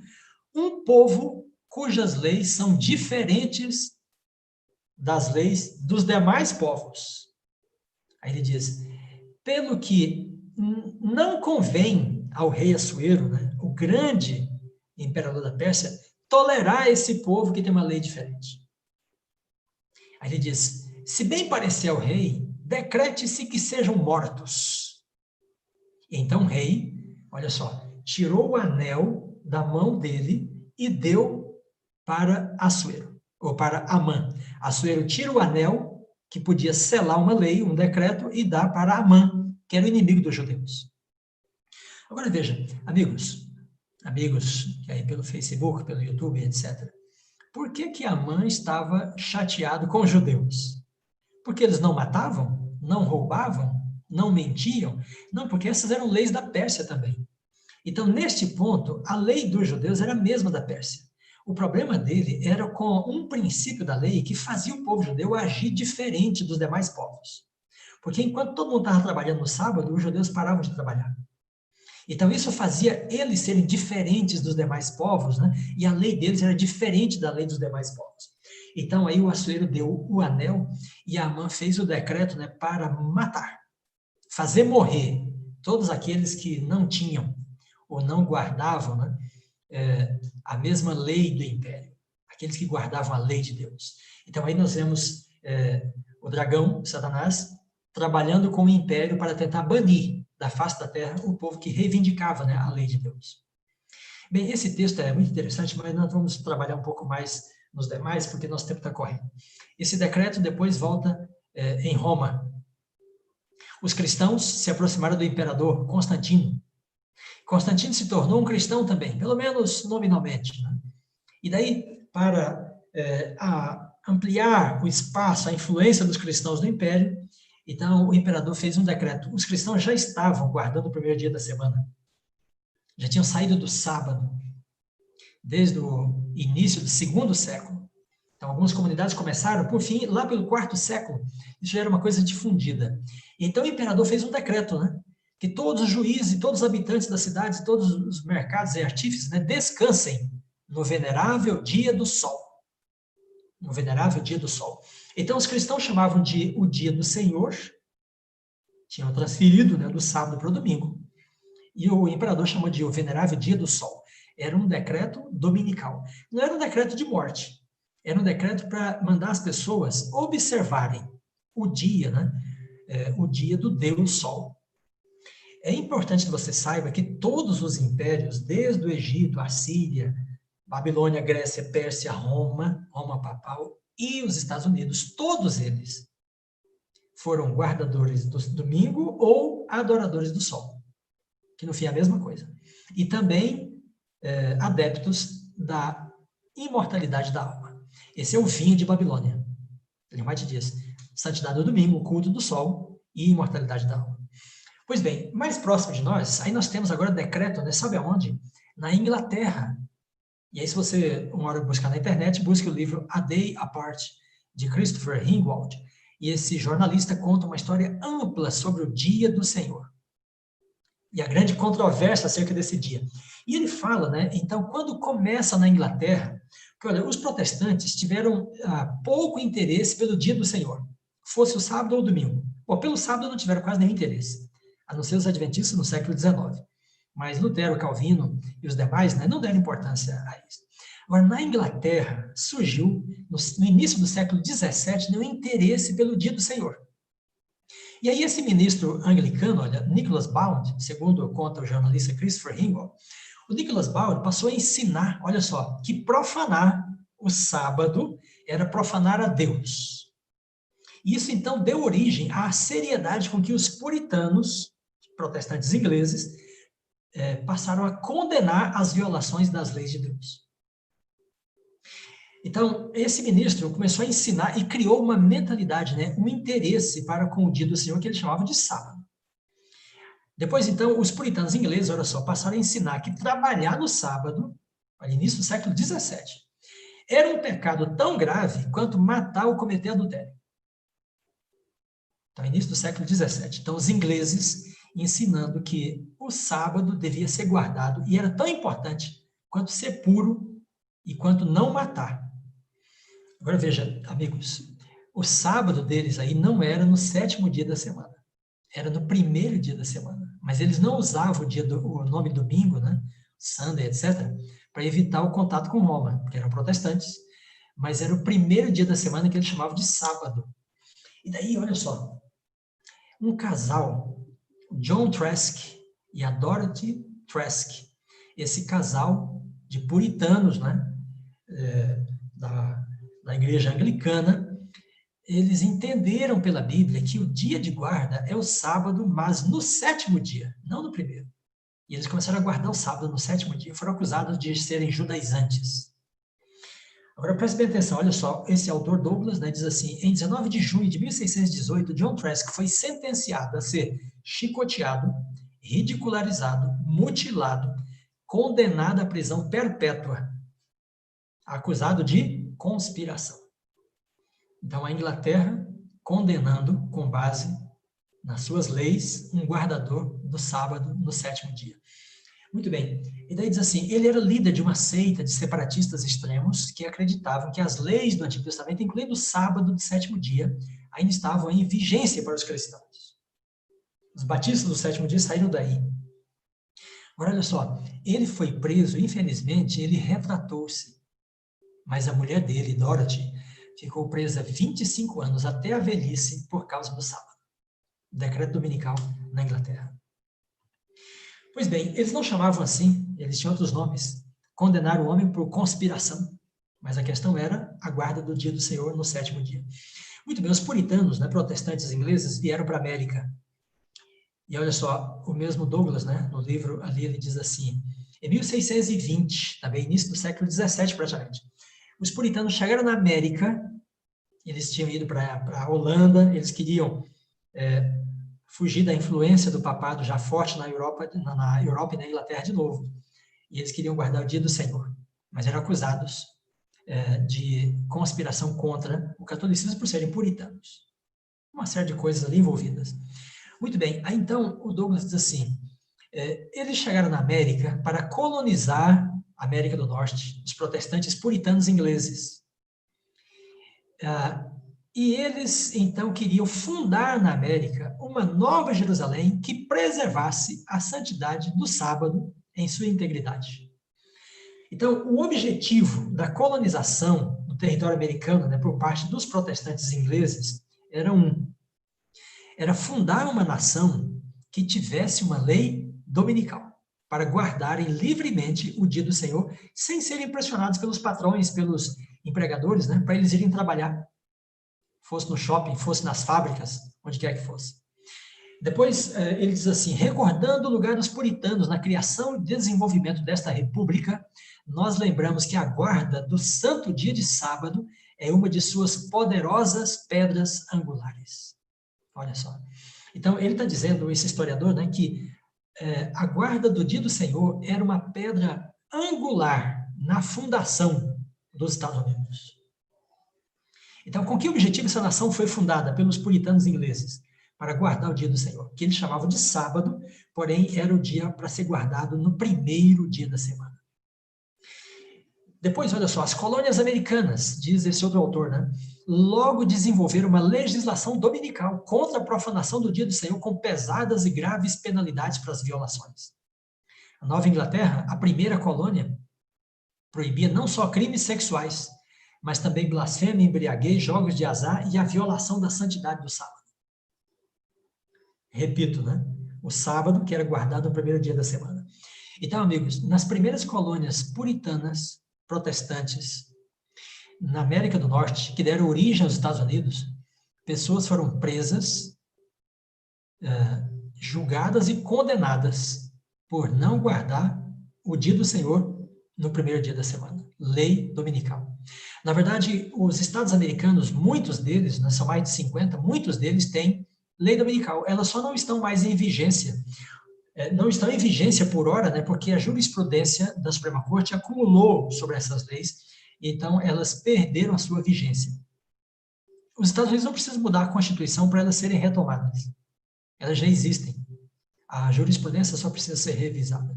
um povo cujas leis são diferentes das leis dos demais povos. Aí ele diz, pelo que não convém ao rei Assuero, né, o grande imperador da Pérsia, tolerar esse povo que tem uma lei diferente. Aí ele diz, se bem parecer ao rei, decrete-se que sejam mortos. Então o rei, olha só, tirou o anel da mão dele e deu para Assuero, ou para Amã. Assuero tira o anel, que podia selar uma lei, um decreto, e dá para Amã, que era o inimigo dos judeus. Agora veja, amigos que aí pelo Facebook, pelo YouTube, etc. Por que Amã estava chateado com os judeus? Porque eles não matavam? Não roubavam? Não mentiam? Não, porque essas eram leis da Pérsia também. Então, neste ponto, a lei dos judeus era a mesma da Pérsia. O problema dele era com um princípio da lei que fazia o povo judeu agir diferente dos demais povos. Porque enquanto todo mundo estava trabalhando no sábado, os judeus paravam de trabalhar. Então, isso fazia eles serem diferentes dos demais povos, né? E a lei deles era diferente da lei dos demais povos. Então, aí o Assuero deu o anel e Amã fez o decreto, né, para matar, fazer morrer todos aqueles que não tinham ou não guardavam, né, a mesma lei do império, aqueles que guardavam a lei de Deus. Então, aí nós vemos o dragão, Satanás, trabalhando com o império para tentar banir da face da terra o povo que reivindicava, né, a lei de Deus. Bem, esse texto é muito interessante, mas nós vamos trabalhar um pouco mais nos demais, porque nosso tempo está correndo. Esse decreto depois volta em Roma. Os cristãos se aproximaram do imperador Constantino. Constantino se tornou um cristão também, pelo menos nominalmente, né? E daí, para ampliar o espaço, a influência dos cristãos no império, então o imperador fez um decreto. Os cristãos já estavam guardando o primeiro dia da semana. Já tinham saído do sábado, desde o início do segundo século. Então, algumas comunidades começaram, por fim, lá pelo quarto século, isso já era uma coisa difundida. Então, o imperador fez um decreto, né, que todos os juízes, todos os habitantes das cidades, todos os mercados e artífices, né, descansem no venerável dia do sol. No venerável dia do sol. Então, os cristãos chamavam de o dia do Senhor, tinham transferido, né, do sábado para o domingo, e o imperador chamou de o venerável dia do sol. Era um decreto dominical. Não era um decreto de morte. Era um decreto para mandar as pessoas observarem o dia, né? O dia do Deus Sol. É importante que você saiba que todos os impérios, desde o Egito, a Síria, Babilônia, Grécia, Pérsia, Roma, Roma papal e os Estados Unidos, todos eles foram guardadores do domingo ou adoradores do sol, que no fim é a mesma coisa. E também adeptos da imortalidade da alma. Esse é o vinho de Babilônia. Ellen White diz, santidade do domingo, culto do sol e imortalidade da alma. Pois bem, mais próximo de nós, aí nós temos agora decreto, né? Sabe aonde? Na Inglaterra. E aí, se você uma hora buscar na internet, busque o livro A Day Apart, de Christopher Ringwald. E esse jornalista conta uma história ampla sobre o dia do Senhor. E a grande controvérsia acerca desse dia. E ele fala, né? Então, quando começa na Inglaterra, que, olha, os protestantes tiveram pouco interesse pelo dia do Senhor, fosse o sábado ou o domingo. Bom, pelo sábado não tiveram quase nenhum interesse, a não ser os adventistas no século XIX. Mas Lutero, Calvino e os demais, né, não deram importância a isso. Agora, na Inglaterra, surgiu, no início do século XVII, um interesse pelo dia do Senhor. E aí esse ministro anglicano, olha, Nicholas Bound, segundo conta o jornalista Christopher Ringwald, o Nicholas Bound passou a ensinar, olha só, que profanar o sábado era profanar a Deus. Isso, então, deu origem à seriedade com que os puritanos, protestantes ingleses, passaram a condenar as violações das leis de Deus. Então, esse ministro começou a ensinar e criou uma mentalidade, né, um interesse para com o dia do Senhor que ele chamava de sábado. Depois, então, os puritanos ingleses, olha só, passaram a ensinar que trabalhar no sábado, no início do século XVII, era um pecado tão grave quanto matar ou cometer adultério. Então, início do século XVII. Então, os ingleses ensinando que o sábado devia ser guardado e era tão importante quanto ser puro e quanto não matar. Agora veja, amigos, o sábado deles aí não era no 7º dia da semana, era no 1º dia da semana. Mas eles não usavam o nome domingo, né, Sunday, etc., para evitar o contato com Roma, porque eram protestantes. Mas era o 1º dia da semana que eles chamavam de sábado. E daí, olha só, um casal, John Trask e a Dorothy Trask, esse casal de puritanos, né, da igreja anglicana, eles entenderam pela Bíblia que o dia de guarda é o sábado, mas no 7º dia, não no 1º. E eles começaram a guardar o sábado no 7º dia, foram acusados de serem judaizantes. Agora, preste bem atenção, olha só, esse autor Douglas, né, diz assim, em 19 de junho de 1618, John Trask foi sentenciado a ser chicoteado, ridicularizado, mutilado, condenado à prisão perpétua, acusado de conspiração. Então, a Inglaterra condenando, com base nas suas leis, um guardador do sábado no 7º dia. Muito bem. E daí diz assim, ele era líder de uma seita de separatistas extremos que acreditavam que as leis do Antigo Testamento, incluindo o sábado do 7º dia, ainda estavam em vigência para os cristãos. Os batistas do 7º dia saíram daí. Agora, olha só, ele foi preso, infelizmente, ele retratou-se. Mas a mulher dele, Dorothy, ficou presa 25 anos até a velhice por causa do sábado. Decreto dominical na Inglaterra. Pois bem, eles não chamavam assim, eles tinham outros nomes. Condenaram o homem por conspiração. Mas a questão era a guarda do dia do Senhor no 7º dia. Muito bem, os puritanos, né, protestantes ingleses, vieram para a América. E olha só, o mesmo Douglas, né, no livro ali, ele diz assim, em 1620, também início do século XVII praticamente, os puritanos chegaram na América, eles tinham ido para a Holanda, eles queriam fugir da influência do papado já forte na Europa e na Inglaterra de novo. E eles queriam guardar o dia do Senhor, mas eram acusados de conspiração contra o catolicismo por serem puritanos. Uma série de coisas ali envolvidas. Muito bem, aí então o Douglas diz assim, eles chegaram na América para colonizar a América do Norte, os protestantes puritanos ingleses. E eles, então, queriam fundar na América uma nova Jerusalém que preservasse a santidade do sábado em sua integridade. Então, o objetivo da colonização do território americano, né, por parte dos protestantes ingleses, era fundar uma nação que tivesse uma lei dominical, para guardarem livremente o dia do Senhor, sem serem pressionados pelos patrões, pelos empregadores, né, para eles irem trabalhar. Fosse no shopping, fosse nas fábricas, onde quer que fosse. Depois, ele diz assim, recordando o lugar dos puritanos na criação e desenvolvimento desta república, nós lembramos que a guarda do santo dia de sábado é uma de suas poderosas pedras angulares. Olha só. Então, ele está dizendo, esse historiador, né, que a guarda do dia do Senhor era uma pedra angular na fundação dos Estados Unidos. Então, com que objetivo essa nação foi fundada pelos puritanos ingleses? Para guardar o dia do Senhor, que eles chamavam de sábado, porém era o dia para ser guardado no primeiro dia da semana. Depois, olha só, as colônias americanas, diz esse outro autor, né, logo desenvolveram uma legislação dominical contra a profanação do dia do Senhor com pesadas e graves penalidades para as violações. A Nova Inglaterra, a primeira colônia, proibia não só crimes sexuais, mas também blasfêmia, embriaguez, jogos de azar e a violação da santidade do sábado. Repito, né? O sábado, que era guardado no primeiro dia da semana. Então, amigos, nas primeiras colônias puritanas, protestantes, na América do Norte, que deram origem aos Estados Unidos, pessoas foram presas, julgadas e condenadas por não guardar o dia do Senhor no primeiro dia da semana. Lei dominical. Na verdade, os estados americanos, muitos deles, né, são mais de 50, muitos deles têm lei dominical. Elas só não estão mais em vigência. Não estão em vigência por hora, né, porque a jurisprudência da Suprema Corte acumulou sobre essas leis, então elas perderam a sua vigência. Os Estados Unidos não precisam mudar a Constituição para elas serem retomadas. Elas já existem. A jurisprudência só precisa ser revisada.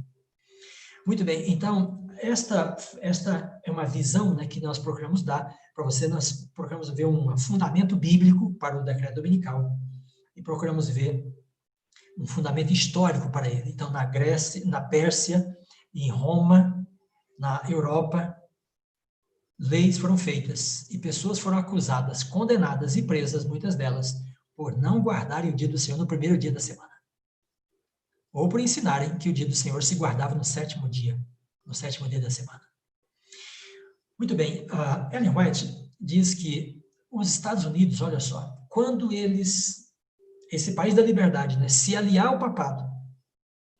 Muito bem, então, esta é uma visão, né, que nós procuramos dar para você. Nós procuramos ver um fundamento bíblico para o decreto dominical e procuramos ver um fundamento histórico para ele. Então, na Grécia, na Pérsia, em Roma, na Europa, leis foram feitas e pessoas foram acusadas, condenadas e presas, muitas delas, por não guardarem o dia do Senhor no primeiro dia da semana. Ou por ensinarem que o dia do Senhor se guardava no sétimo dia da semana. Muito bem, Ellen White diz que os Estados Unidos, olha só, quando esse país da liberdade, né, se aliar ao papado,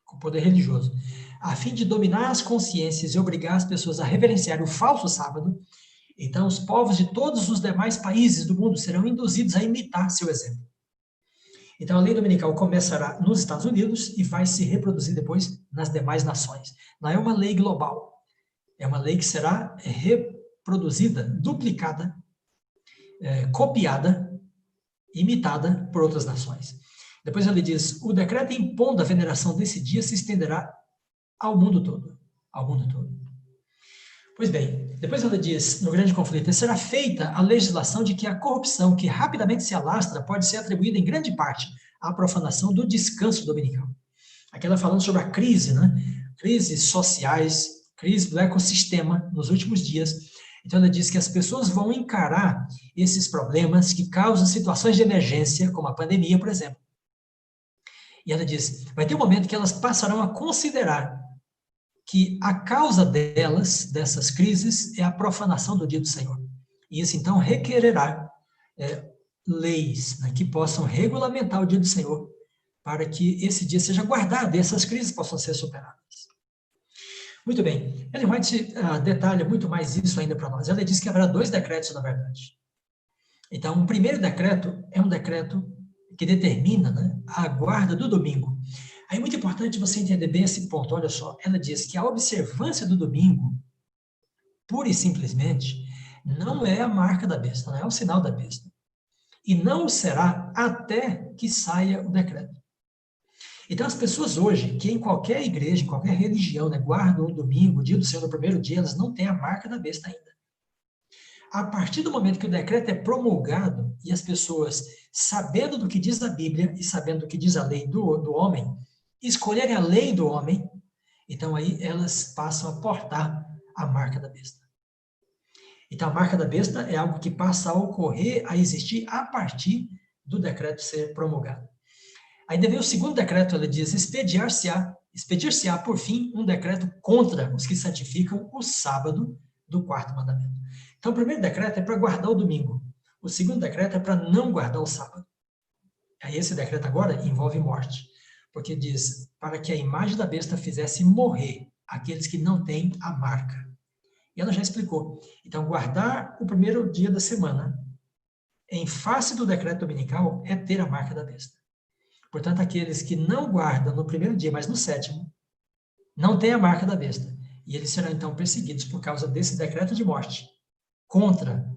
com o poder religioso, a fim de dominar as consciências e obrigar as pessoas a reverenciar o falso sábado, então os povos de todos os demais países do mundo serão induzidos a imitar seu exemplo. Então, a lei dominical começará nos Estados Unidos e vai se reproduzir depois nas demais nações. Não é uma lei global. É uma lei que será reproduzida, duplicada, copiada, imitada por outras nações. Depois ele diz, o decreto impondo a veneração desse dia se estenderá ao mundo todo. Ao mundo todo. Pois bem, depois ele diz, no grande conflito, será feita a legislação de que a corrupção que rapidamente se alastra pode ser atribuída em grande parte à profanação do descanso dominical. Aqui ela falando sobre a crise, né? Crises sociais, crise do ecossistema nos últimos dias. Então ela diz que as pessoas vão encarar esses problemas que causam situações de emergência, como a pandemia, por exemplo. E ela diz, vai ter um momento que elas passarão a considerar que a causa dessas crises, é a profanação do dia do Senhor. E isso, então, requererá leis, né, que possam regulamentar o dia do Senhor, para que esse dia seja guardado e essas crises possam ser superadas. Muito bem. Ellen White detalha muito mais isso ainda para nós. Ela diz que haverá 2 decretos, na verdade. Então, o primeiro decreto é um decreto que determina, né, a guarda do domingo. Aí é muito importante você entender bem esse ponto. Olha só, ela diz que a observância do domingo, pura e simplesmente, não é a marca da besta, não é o sinal da besta. E não o será até que saia o decreto. Então, as pessoas hoje, que em qualquer igreja, em qualquer religião, né, guardam o domingo, o dia do Senhor, no primeiro dia, elas não têm a marca da besta ainda. A partir do momento que o decreto é promulgado e as pessoas, sabendo do que diz a Bíblia e sabendo do que diz a lei do homem, escolherem a lei do homem, então aí elas passam a portar a marca da besta. Então a marca da besta é algo que passa a ocorrer, a existir a partir do decreto ser promulgado. Ainda vem o segundo decreto, ele diz, expedir-se-á, por fim, um decreto contra os que santificam o sábado do quarto mandamento. Então, o primeiro decreto é para guardar o domingo. O segundo decreto é para não guardar o sábado. Aí esse decreto agora envolve morte, porque diz, para que a imagem da besta fizesse morrer aqueles que não têm a marca. E ela já explicou. Então, guardar o primeiro dia da semana, em face do decreto dominical, é ter a marca da besta. Portanto, aqueles que não guardam no primeiro dia, mas no sétimo, não têm a marca da besta. E eles serão, então, perseguidos por causa desse decreto de morte, contra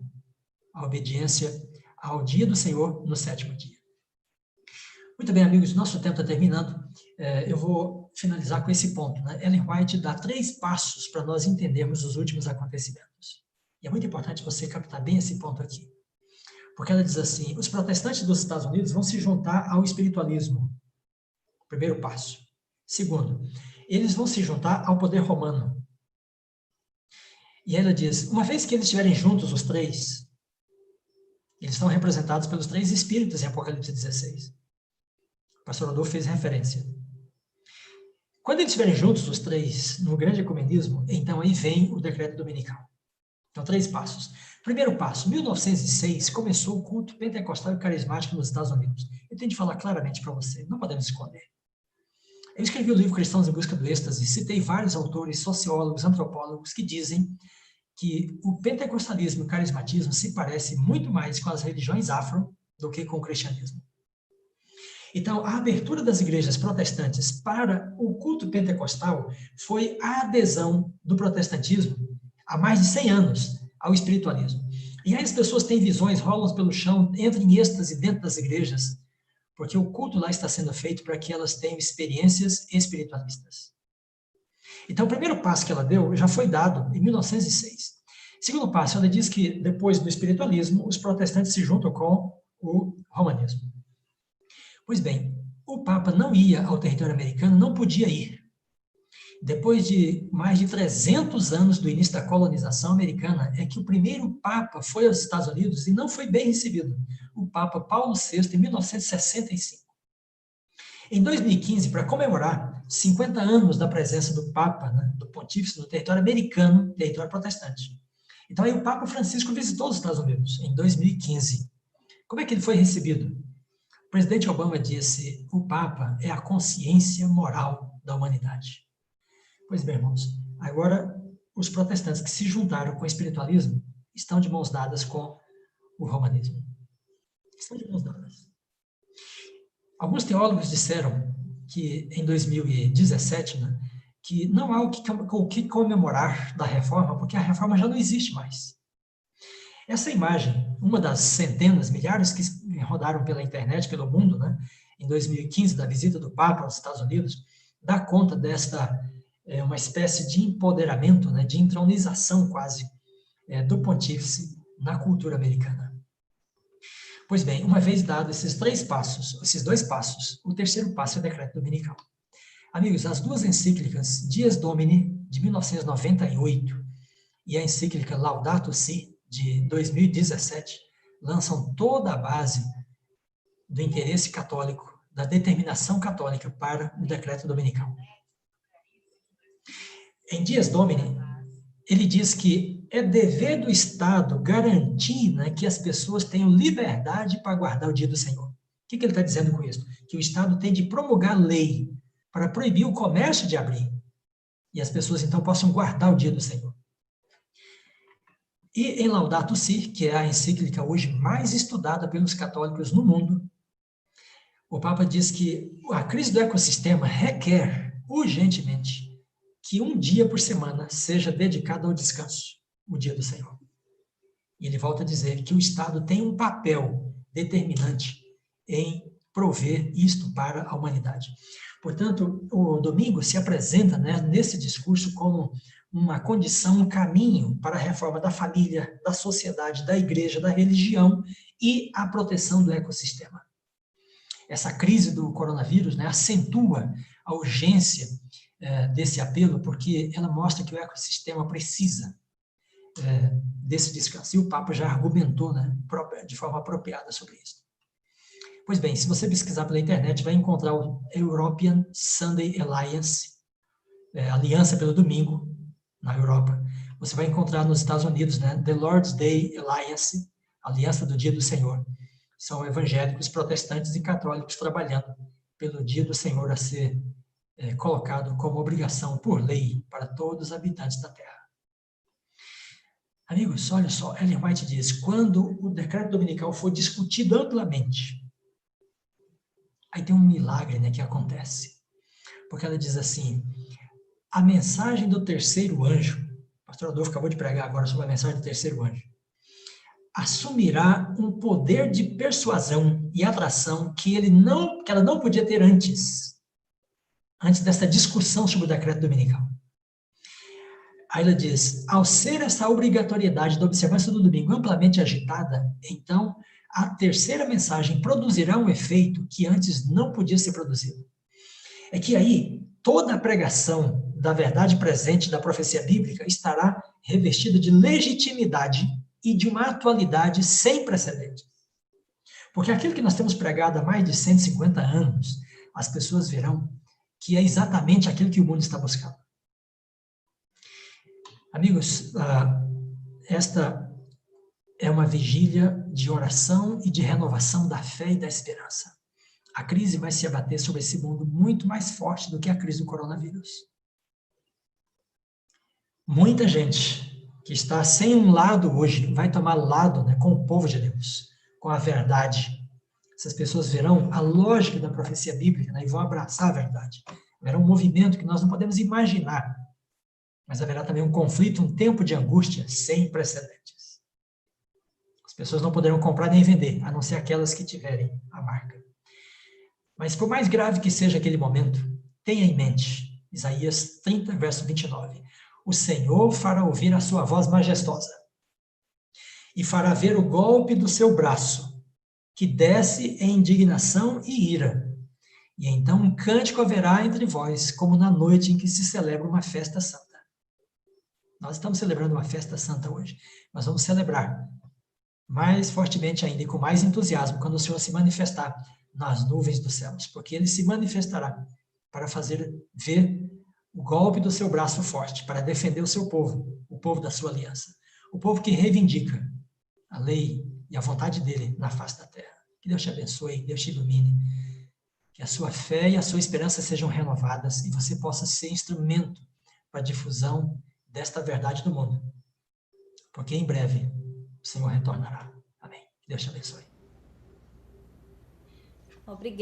a obediência ao dia do Senhor no sétimo dia. Muito bem, amigos, nosso tempo está terminando. Eu vou finalizar com esse ponto, né? Ellen White dá 3 passos para nós entendermos os últimos acontecimentos. E é muito importante você captar bem esse ponto aqui. Porque ela diz assim, os protestantes dos Estados Unidos vão se juntar ao espiritualismo. Primeiro passo. Segundo, eles vão se juntar ao poder romano. E ela diz, uma vez que eles estiverem juntos, os 3, eles estão representados pelos 3 espíritos em Apocalipse 16. O pastor Adolfo fez referência. Quando eles estiverem juntos, os 3, no grande ecumenismo, então aí vem o decreto dominical. Então, 3 passos. Primeiro passo, 1906 começou o culto pentecostal e carismático nos Estados Unidos. Eu tenho de falar claramente para você, não podemos esconder. Eu escrevi o livro Cristãos em Busca do Êxtase e citei vários autores, sociólogos, antropólogos, que dizem que o pentecostalismo e o carismatismo se parecem muito mais com as religiões afro do que com o cristianismo. Então, a abertura das igrejas protestantes para o culto pentecostal foi a adesão do protestantismo há mais de 100 anos ao espiritualismo. E aí as pessoas têm visões, rolam pelo chão, entram em êxtase dentro das igrejas, porque o culto lá está sendo feito para que elas tenham experiências espiritualistas. Então, o primeiro passo que ela deu já foi dado em 1906. Segundo passo, ela diz que depois do espiritualismo, os protestantes se juntam com o romanismo. Pois bem, o Papa não ia ao território americano, não podia ir. Depois de mais de 300 anos do início da colonização americana, é que o primeiro Papa foi aos Estados Unidos e não foi bem recebido. O Papa Paulo VI, em 1965. Em 2015, para comemorar 50 anos da presença do Papa, né, do Pontífice, no território americano, território protestante. Então, aí o Papa Francisco visitou os Estados Unidos, em 2015. Como é que ele foi recebido? O presidente Obama disse, o Papa é a consciência moral da humanidade. Pois bem, irmãos, agora os protestantes que se juntaram com o espiritualismo estão de mãos dadas com o romanismo. Estão de mãos dadas. Alguns teólogos disseram que em 2017, né, que não há o que comemorar da reforma, porque a reforma já não existe mais. Essa imagem, uma das centenas, milhares que rodaram pela internet, pelo mundo, né, em 2015, da visita do Papa aos Estados Unidos, dá conta desta uma espécie de empoderamento, né, de entronização quase, do pontífice na cultura americana. Pois bem, uma vez dados esses 3 passos, esses 2 passos, o terceiro passo é o decreto dominical. Amigos, as 2 encíclicas, Dies Domini, de 1998, e a encíclica Laudato Si, de 2017, lançam toda a base do interesse católico, da determinação católica para o decreto dominical. Em Dies Domini, ele diz que é dever do Estado garantir, né, que as pessoas tenham liberdade para guardar o dia do Senhor. O que ele está dizendo com isso? Que o Estado tem de promulgar lei para proibir o comércio de abrir. E as pessoas, então, possam guardar o dia do Senhor. E em Laudato Si, que é a encíclica hoje mais estudada pelos católicos no mundo, o Papa diz que a crise do ecossistema requer, urgentemente, que um dia por semana seja dedicado ao descanso, o dia do Senhor. E ele volta a dizer que o Estado tem um papel determinante em prover isto para a humanidade. Portanto, o domingo se apresenta, né, nesse discurso como uma condição, um caminho para a reforma da família, da sociedade, da igreja, da religião e a proteção do ecossistema. Essa crise do coronavírus, né, acentua a urgência desse apelo, porque ela mostra que o ecossistema precisa desse descanso. E o Papa já argumentou, né, de forma apropriada sobre isso. Pois bem, se você pesquisar pela internet, vai encontrar o European Sunday Alliance, Aliança pelo Domingo, na Europa. Você vai encontrar nos Estados Unidos, né, The Lord's Day Alliance, Aliança do Dia do Senhor. São evangélicos, protestantes e católicos trabalhando pelo Dia do Senhor a ser colocado como obrigação por lei para todos os habitantes da Terra. Amigos, olha só, Ellen White diz, quando o decreto dominical for discutido amplamente, aí tem um milagre, né, que acontece. Porque ela diz assim, a mensagem do terceiro anjo, o pastor Adolfo acabou de pregar agora sobre a mensagem do terceiro anjo, assumirá um poder de persuasão e atração que ela não podia ter antes dessa discussão sobre o decreto dominical. Aí ela diz, ao ser essa obrigatoriedade da observância do domingo amplamente agitada, então a terceira mensagem produzirá um efeito que antes não podia ser produzido. É que aí toda a pregação da verdade presente da profecia bíblica estará revestida de legitimidade e de uma atualidade sem precedentes. Porque aquilo que nós temos pregado há mais de 150 anos, as pessoas verão que é exatamente aquilo que o mundo está buscando. Amigos, esta é uma vigília de oração e de renovação da fé e da esperança. A crise vai se abater sobre esse mundo muito mais forte do que a crise do coronavírus. Muita gente que está sem um lado hoje vai tomar lado, né, com o povo de Deus, com a verdade. Essas pessoas verão a lógica da profecia bíblica, né, e vão abraçar a verdade. Haverá um movimento que nós não podemos imaginar, mas haverá também um conflito, um tempo de angústia sem precedentes. As pessoas não poderão comprar nem vender, a não ser aquelas que tiverem a marca. Mas por mais grave que seja aquele momento, tenha em mente, Isaías 30, verso 29, o Senhor fará ouvir a sua voz majestosa e fará ver o golpe do seu braço, que desce em indignação e ira. E então um cântico haverá entre vós, como na noite em que se celebra uma festa santa. Nós estamos celebrando uma festa santa hoje. Nós vamos celebrar mais fortemente ainda e com mais entusiasmo quando o Senhor se manifestar nas nuvens dos céus, porque Ele se manifestará para fazer ver o golpe do seu braço forte, para defender o seu povo, o povo da sua aliança, o povo que reivindica a lei e a vontade dEle na face da terra. Que Deus te abençoe, Deus te ilumine, que a sua fé e a sua esperança sejam renovadas e você possa ser instrumento para a difusão desta verdade do mundo, porque em breve o Senhor retornará. Amém. Que Deus te abençoe. Obrigada.